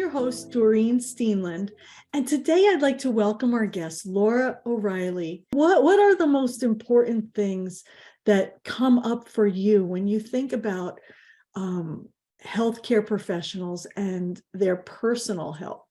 your host, Doreen Steenland, and today I'd like to welcome our guest, Laura O'Reilly. What are the most important things that come up for you when you think about healthcare professionals and their personal health?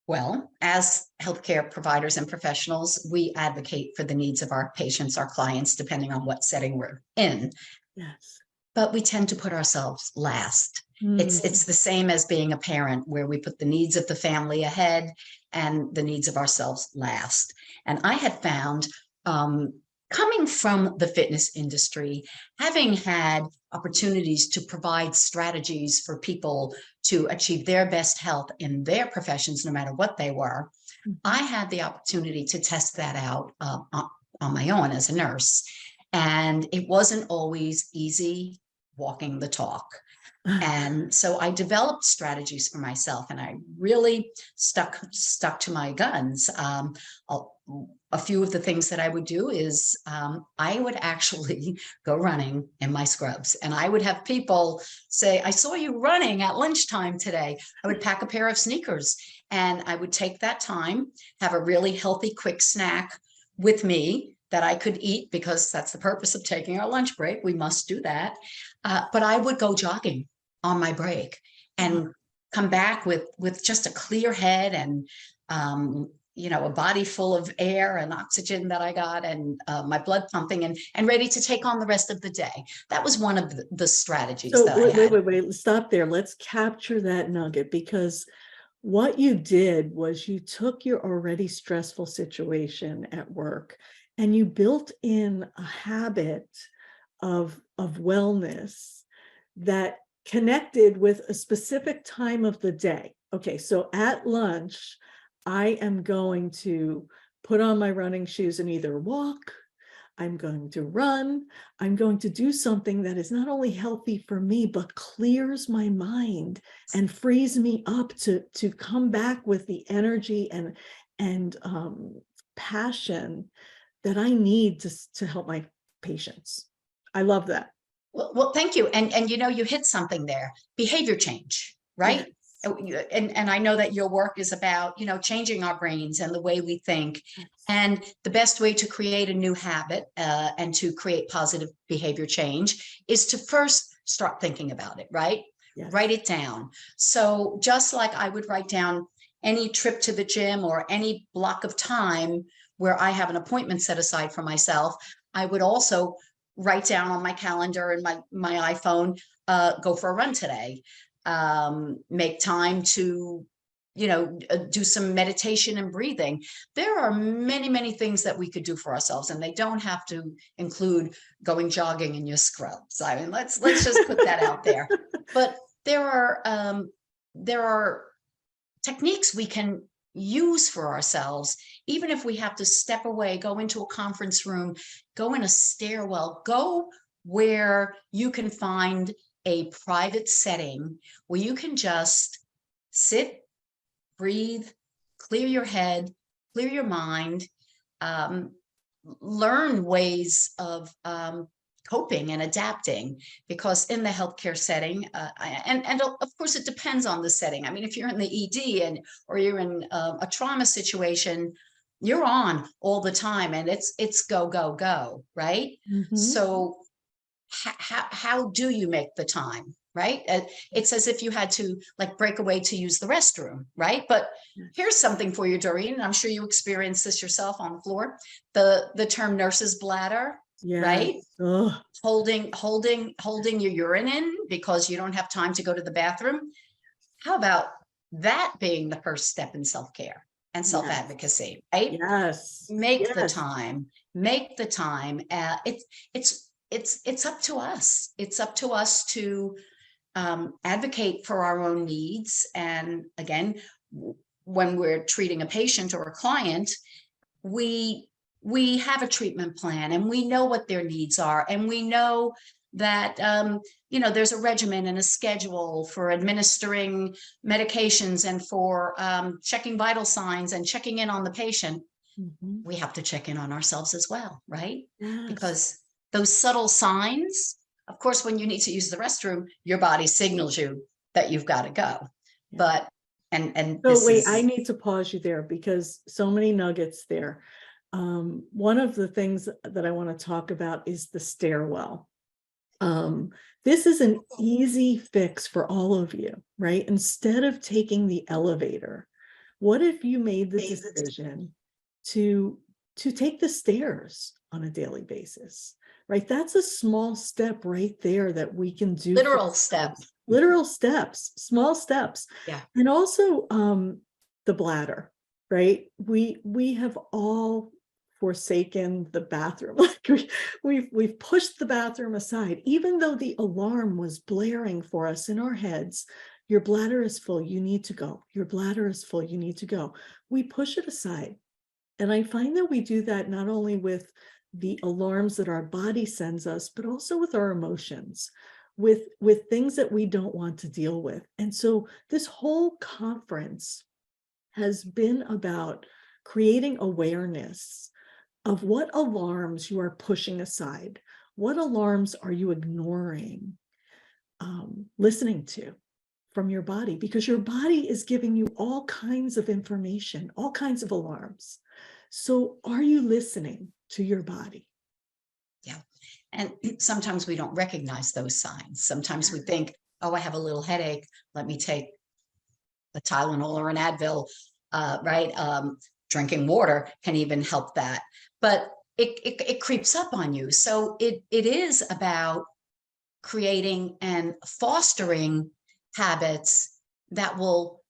Well, as healthcare providers and professionals, we advocate for the needs of our patients, our clients, depending on what setting we're in. Yes. But we tend to put ourselves last. It's the same as being a parent, where we put the needs of the family ahead and the needs of ourselves last. And I had found, coming from the fitness industry, having had opportunities to provide strategies for people to achieve their best health in their professions, no matter what they were, I had the opportunity to test that out on my own as a nurse. And it wasn't always easy walking the talk. And so I developed strategies for myself, and I really stuck to my guns. A few of the things that I would do is I would actually go running in my scrubs, and I would have people say, "I saw you running at lunchtime today." I would pack a pair of sneakers, and I would take that time, have a really healthy, quick snack with me that I could eat, because that's the purpose of taking our lunch break. We must do that. But I would go jogging on my break and come back with just a clear head and a body full of air and oxygen that I got, and my blood pumping, and ready to take on the rest of the day. That was one of the strategies So that I had. wait, stop there. Let's capture that nugget, because what you did was you took your already stressful situation at work and you built in a habit of wellness that connected with a specific time of the day. Okay, so at lunch, I am going to put on my running shoes and either walk, I'm going to run, I'm going to do something that is not only healthy for me, but clears my mind and frees me up to come back with the energy and passion that I need to help my patients. I love that. Well, thank you. And you hit something there: behavior change, right? Yes. And I know that your work is about, changing our brains and the way we think. Yes. And the best way to create a new habit and to create positive behavior change is to first start thinking about it, right? Yes. Write it down. So just like I would write down any trip to the gym or any block of time where I have an appointment set aside for myself, I would also write down on my calendar and my iPhone, go for a run today. Make time to, do some meditation and breathing. There are many, many things that we could do for ourselves, and they don't have to include going jogging in your scrubs. I mean, let's just put that out there. But there are techniques we can use for ourselves, even if we have to step away, go into a conference room, go in a stairwell, go where you can find a private setting where you can just sit, breathe, clear your head, clear your mind, learn ways of coping and adapting. Because in the healthcare setting, and of course it depends on the setting. I mean, if you're in the ED or you're in a trauma situation, you're on all the time, and it's go, go, go, right? So how do you make the time, right? It's as if you had to break away to use the restroom, right? But here's something for you, Doreen, and I'm sure you experienced this yourself on the floor: the term nurse's bladder. Yes. Right? Ugh. Holding your urine in because you don't have time to go to the bathroom. How about that being the first step in self-care and self-advocacy, right? Yes. Make the time. It's up to us. It's up to us to advocate for our own needs. And again, when we're treating a patient or a client, we have a treatment plan, and we know what their needs are, and we know that there's a regimen and a schedule for administering medications and for checking vital signs and checking in on the patient. We have to check in on ourselves as well, right? Yes. Because those subtle signs, of course, when you need to use the restroom, your body signals you that you've got to go. Yeah. But And So this wait, I is need to pause you there because so many nuggets there. One of the things that I want to talk about is the stairwell. Um, this is an easy fix for all of you, right? Instead of taking the elevator, what if you made the decision to take the stairs on a daily basis, right? That's a small step right there that we can do for literal step. ourselves. Literal steps, small steps. Yeah. And also the bladder, right? We have all forsaken the bathroom. Like we've pushed the bathroom aside, even though the alarm was blaring for us in our heads. Your bladder is full, you need to go. Your bladder is full, you need to go. We push it aside. And I find that we do that not only with the alarms that our body sends us, but also with our emotions, with things that we don't want to deal with. And so this whole conference has been about creating awareness of what alarms you are pushing aside. What alarms are you ignoring, listening to from your body? Because your body is giving you all kinds of information, all kinds of alarms. So are you listening to your body? Yeah. And sometimes we don't recognize those signs. Sometimes we think, oh, I have a little headache. Let me take a Tylenol or an Advil, right? Drinking water can even help that. But it creeps up on you. So it is about creating and fostering habits that will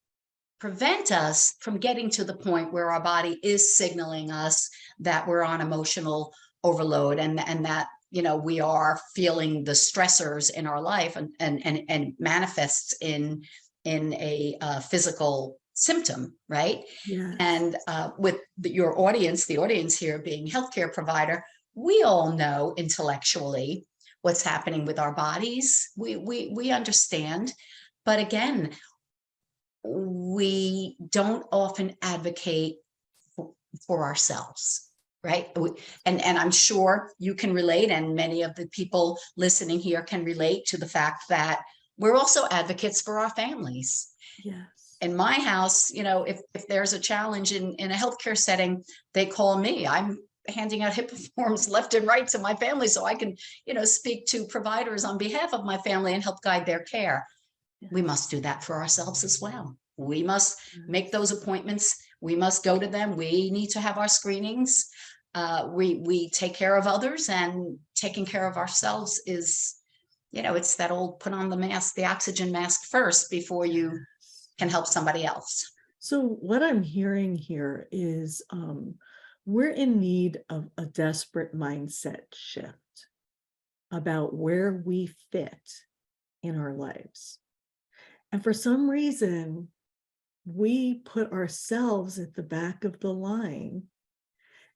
prevent us from getting to the point where our body is signaling us that we're on emotional overload, and that, you know, we are feeling the stressors in our life, and manifests in a physical symptom, right? Yes. And with your audience, the audience here being healthcare provider, we all know intellectually what's happening with our bodies. We understand, but again, we don't often advocate for ourselves, right? And I'm sure you can relate, and many of the people listening here can relate to the fact that we're also advocates for our families. Yes. In my house, you know, if there's a challenge in a healthcare setting, they call me. I'm handing out HIPAA forms left and right to my family so I can, you know, speak to providers on behalf of my family and help guide their care. We must do that for ourselves as well. We must make those appointments. We must go to them. We need to have our screenings. We take care of others, and taking care of ourselves is, you know, it's that old put on the mask, the oxygen mask first before you can help somebody else. So what I'm hearing here is we're in need of a desperate mindset shift about where we fit in our lives. And for some reason, we put ourselves at the back of the line.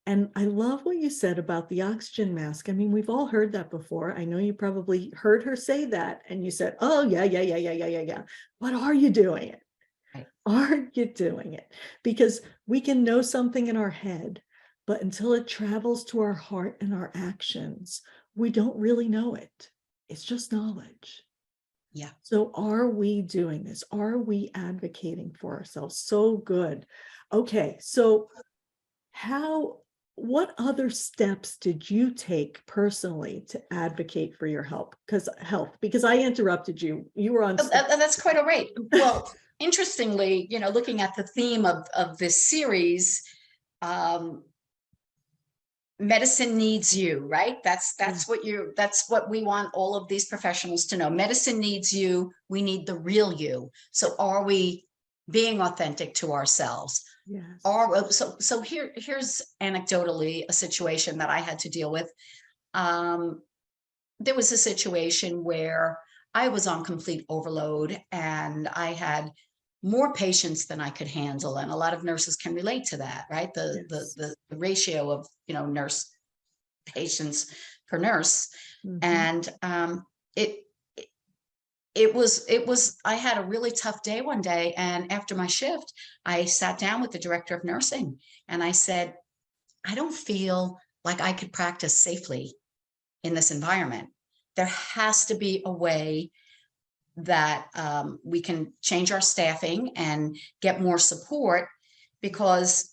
And I love what you said about the oxygen mask. I mean, we've all heard that before. I know you probably heard her say that, and you said, oh, yeah. But are you doing it? Right. Are you doing it? Because we can know something in our head, but until it travels to our heart and our actions, we don't really know it. It's just knowledge. Yeah. So are we doing this? Are we advocating for ourselves? So good. Okay, so what other steps did you take personally to advocate for your health? Because I interrupted you. You were on. That's quite all right. Well, interestingly, you know, looking at the theme of this series, medicine needs you, right? That's what we want all of these professionals to know. Medicine needs you. We need the real you. So are we being authentic to ourselves? Yes. So here's anecdotally a situation that I had to deal with. There was a situation where I was on complete overload, and I had more patients than I could handle. And a lot of nurses can relate to that, right? Yes. The ratio of, you know, nurse patients per nurse. Mhm. And it was, I had a really tough day one day. And after my shift, I sat down with the director of nursing and I said, I don't feel like I could practice safely in this environment. There has to be a way that we can change our staffing and get more support, because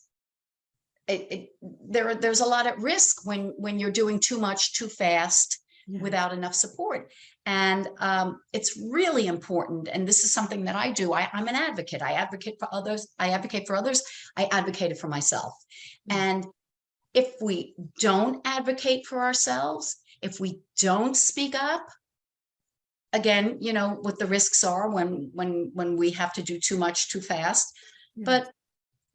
there's a lot at risk when you're doing too much too fast Yeah. without enough support. And it's really important. And this is something that I do. I'm an advocate. I advocate for others. I advocate for others. I advocated for myself. And if we don't advocate for ourselves, if we don't speak up, again, you know what the risks are when we have to do too much too fast. Yeah. But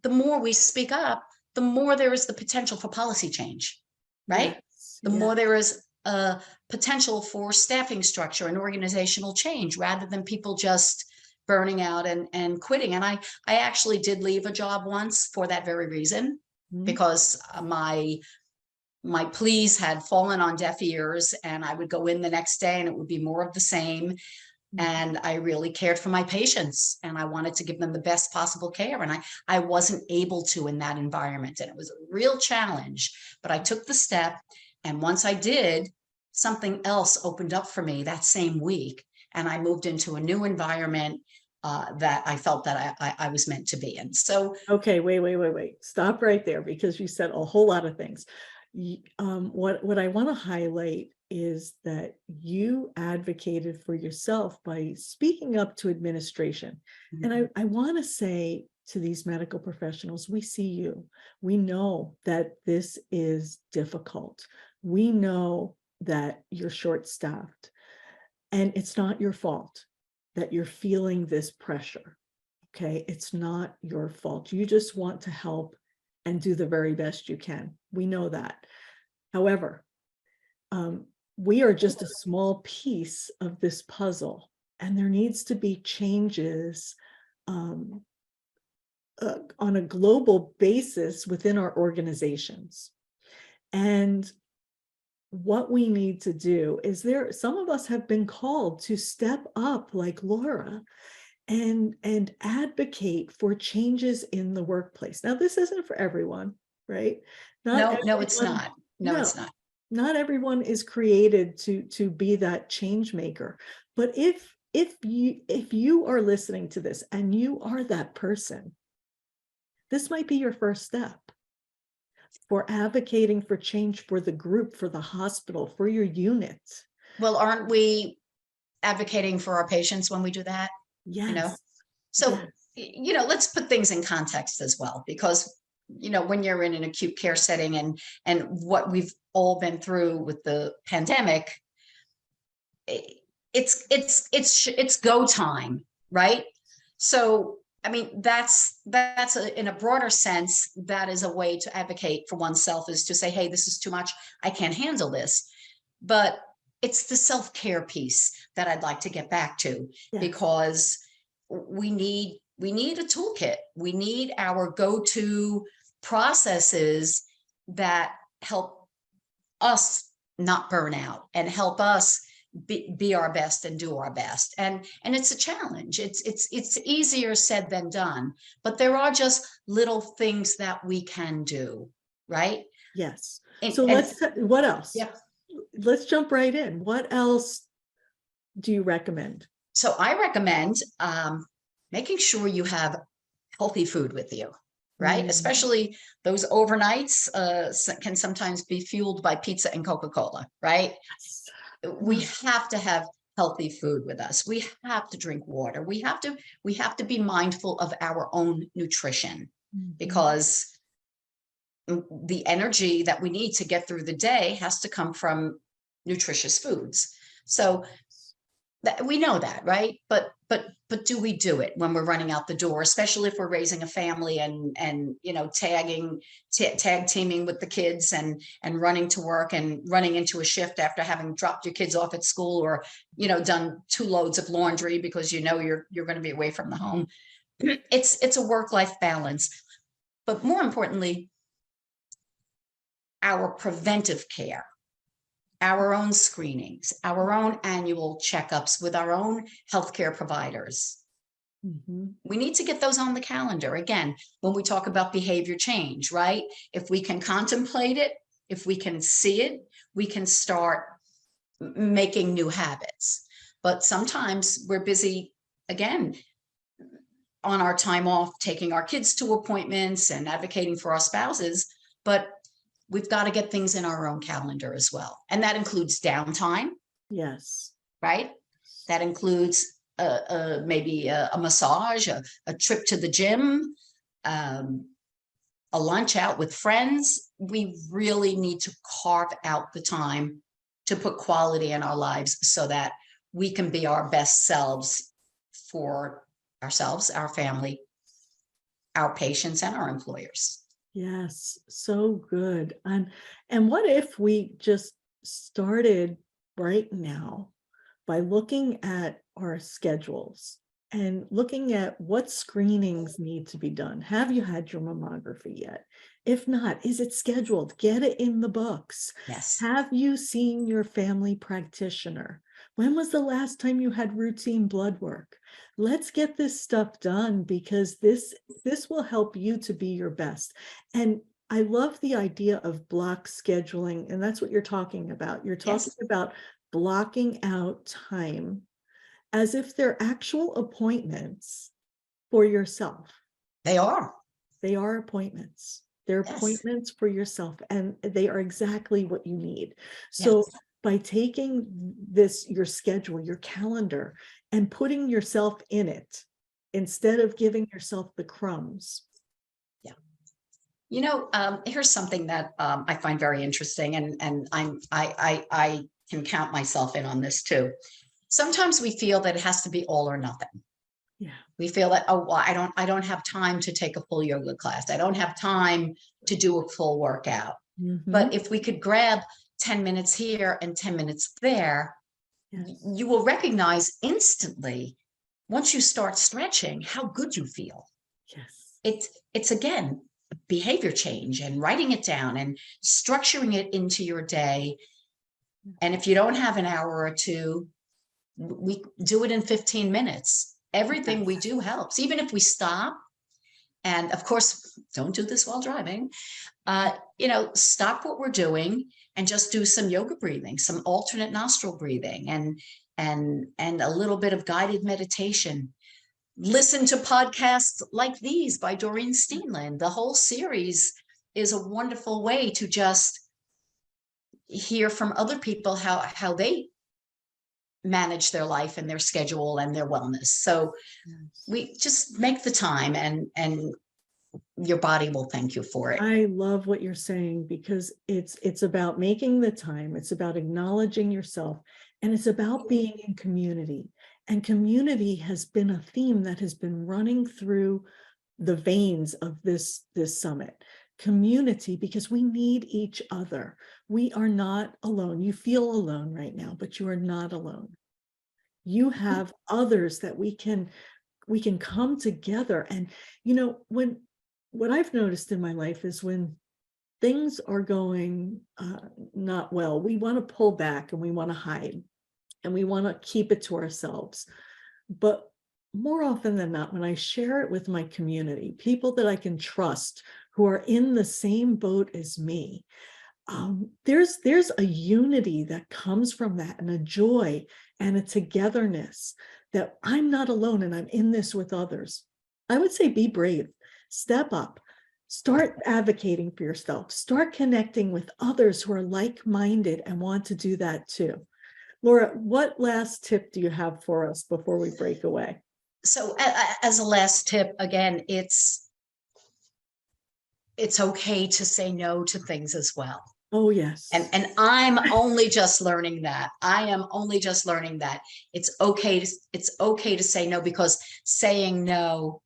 the more we speak up, the more there is the potential for policy change, right? Yes. The Yeah. more there is a potential for staffing structure and organizational change, rather than people just burning out and quitting. And I actually did leave a job once for that very reason, Mhm. because my pleas had fallen on deaf ears, and I would go in the next day and it would be more of the same. And I really cared for my patients, and I wanted to give them the best possible care. And I wasn't able to in that environment. And it was a real challenge, but I took the step. And once I did, something else opened up for me that same week. And I moved into a new environment that I felt that I was meant to be in. So, Okay, wait. Stop right there, because you said a whole lot of things. What I want to highlight is that you advocated for yourself by speaking up to administration. And I want to say to these medical professionals, we see you. We know that this is difficult. We know that you're short-staffed, and it's not your fault that you're feeling this pressure. Okay, it's not your fault. You just want to help and do the very best you can. We know that. However, we are just a small piece of this puzzle, and there needs to be changes on a global basis within our organizations. And what we need to do is, some of us have been called to step up like Laura and advocate for changes in the workplace. Now, this isn't for everyone, right? no, it's not. No, No, it's not. not everyone is created to be that change maker. But if you are listening to this and you are that person, this might be your first step for advocating for change for the group, for the hospital, for your unit. Well, aren't we advocating for our patients when we do that? Yes. You know, so, yes. Let's put things in context as well, because, when you're in an acute care setting and what we've all been through with the pandemic, it's go time, right? So, I mean, that's in a broader sense, that is a way to advocate for oneself, is to say, hey, this is too much. I can't handle this. But it's the self-care piece that I'd like to get back to, because we need a toolkit. We need our go-to processes that help us not burn out and help us be our best and do our best. And it's a challenge. It's easier said than done, but there are just little things that we can do, right? Yes. So what else? Yeah. Let's jump right in. What else do you recommend? So I recommend making sure you have healthy food with you, right? Especially those overnights can sometimes be fueled by pizza and Coca-Cola, right? Yes. We have to have healthy food with us. We have to drink water. We have to be mindful of our own nutrition, because the energy that we need to get through the day has to come from nutritious foods. So we know that, right? But do we do it when we're running out the door, especially if we're raising a family and tag teaming with the kids and running to work and running into a shift after having dropped your kids off at school, or done 2 loads of laundry because you're going to be away from the home. It's a work-life balance. But more importantly, our preventive care, our own screenings, our own annual checkups with our own healthcare providers. We need to get those on the calendar. Again, when we talk about behavior change, right? If we can contemplate it, if we can see it, we can start making new habits. but sometimes we're busy again on our time off, taking our kids to appointments and advocating for our spouses, but we've got to get things in our own calendar as well. And that includes downtime, Yes. right? That includes maybe a massage, a trip to the gym, a lunch out with friends. We really need to carve out the time to put quality in our lives so that we can be our best selves for ourselves, our family, our patients, and our employers. Yes, so good. And what if we just started right now by looking at our schedules and looking at what screenings need to be done? Have you had your mammography yet? If not, is it scheduled? Get it in the books. Yes. Have you seen your family practitioner? When was the last time you had routine blood work? Let's get this stuff done, because this will help you to be your best. And I love the idea of block scheduling, and that's what you're talking about. You're talking Yes. about blocking out time as if they're actual appointments for yourself. They are. They are appointments. They're Yes. appointments for yourself, and they are exactly what you need. So Yes. by taking this, your schedule, your calendar, and putting yourself in it, instead of giving yourself the crumbs. You know, here's something that I find very interesting, and I can count myself in on this too. Sometimes we feel that it has to be all or nothing. Yeah. We feel that, oh, well, I don't have time to take a full yoga class. I don't have time to do a full workout. Mhm. But if we could grab 10 minutes here and 10 minutes there, Yes. you will recognize instantly, once you start stretching, how good you feel. Yes. It's again, behavior change and writing it down and structuring it into your day. And if you don't have an hour or two, we do it in 15 minutes. Everything we do helps, even if we stop. And of course, don't do this while driving. Stop what we're doing and just do some yoga breathing, some alternate nostril breathing, and a little bit of guided meditation. Listen to podcasts like these by Doreen Steenland. The whole series is a wonderful way to just hear from other people how they manage their life and their schedule and their wellness. So we just make the time, and your body will thank you for it. I love what you're saying, because it's about making the time, it's about acknowledging yourself, and it's about being in community. And community has been a theme that has been running through the veins of this summit. Community, because we need each other. We are not alone. You feel alone right now, but you are not alone. You have others that we can come together. And what I've noticed in my life is, when things are going not well, we want to pull back and we want to hide and we want to keep it to ourselves. But more often than not, when I share it with my community, people that I can trust who are in the same boat as me, there's a unity that comes from that, and a joy and a togetherness, that I'm not alone and I'm in this with others. I would say be brave, step up, start advocating for yourself, start connecting with others who are like-minded and want to do that too. Laura, what last tip do you have for us before we break away? So as a last tip, again, it's okay to say no to things as well. Oh, yes. And I'm only just learning that. I am only just learning that it's okay to say no, because saying no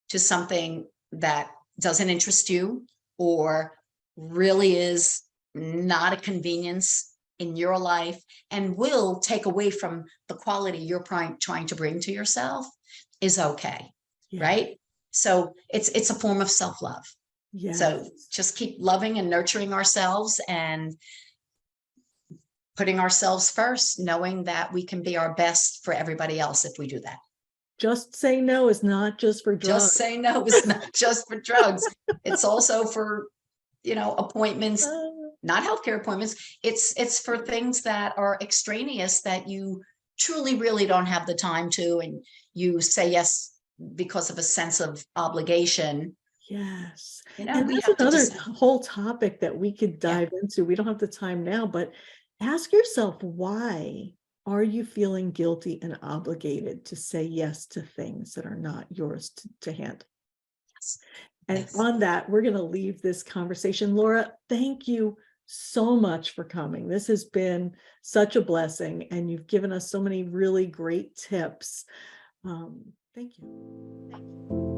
to something that doesn't interest you or really is not a convenience in your life and will take away from the quality you're trying to bring to yourself is okay. Yeah. Right? So it's a form of self-love. Yes. So just keep loving and nurturing ourselves and putting ourselves first, knowing that we can be our best for everybody else if we do that. Just say no is not just for drugs. Just say no is not just for drugs. It's also for, appointments, not healthcare appointments. It's for things that are extraneous that you truly really don't have the time to, and you say yes because of a sense of obligation, Yes. we And that's have to another decide. whole topic that we could Yeah. dive into. We don't have the time now, but ask yourself, why are you feeling guilty and obligated to say yes to things that are not yours to handle? Yes. And Yes. on that, we're going to leave this conversation. Laura, thank you so much for coming. This has been such a blessing, and you've given us so many really great tips. Thank you.